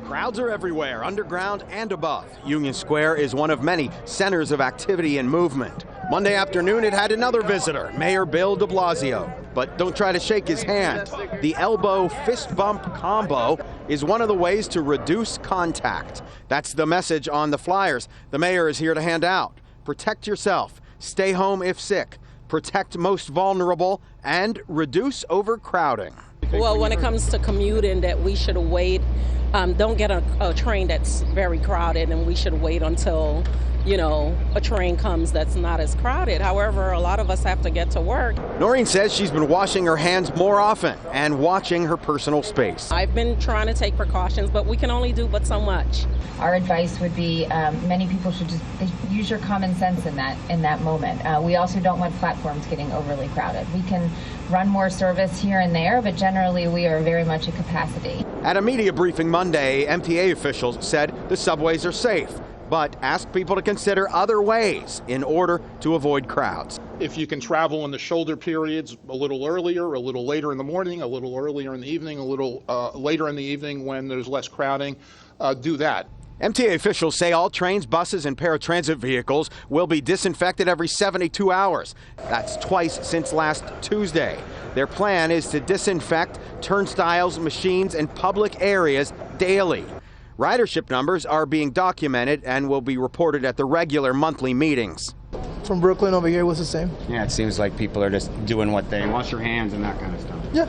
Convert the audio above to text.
Crowds are everywhere, underground and above. Union Square is one of many centers of activity and movement. Monday afternoon, it had another visitor, Mayor Bill de Blasio. But don't try to shake his hand. The elbow fist bump combo is one of the ways to reduce contact. That's the message on the flyers the mayor is here to hand out. Protect yourself, stay home if sick, protect most vulnerable, and reduce overcrowding. Well, when it comes to commuting, that we should wait. Don't get a train that's very crowded, and we should wait until, a train comes that's not as crowded. However, a lot of us have to get to work. Noreen says she's been washing her hands more often and watching her personal space. I've been trying to take precautions, but we can only do but so much. Our advice would be many people should just use your common sense in that moment. We also don't want platforms getting overly crowded. We can run more service here and there, but generally we are very much at capacity. At a media briefing Monday, MTA officials said the subways are safe, but asked people to consider other ways in order to avoid crowds. If you can travel in the shoulder periods a little earlier, a little later in the morning, a little earlier in the evening, a little later in the evening when there's less crowding, do that. MTA officials say all trains, buses, and paratransit vehicles will be disinfected every 72 hours. That's twice since last Tuesday. Their plan is to disinfect turnstiles, machines, and public areas daily. Ridership numbers are being documented and will be reported at the regular monthly meetings. From Brooklyn over here was the same. Yeah, it seems like people are just doing what they wash your hands and that kind of stuff. Yeah.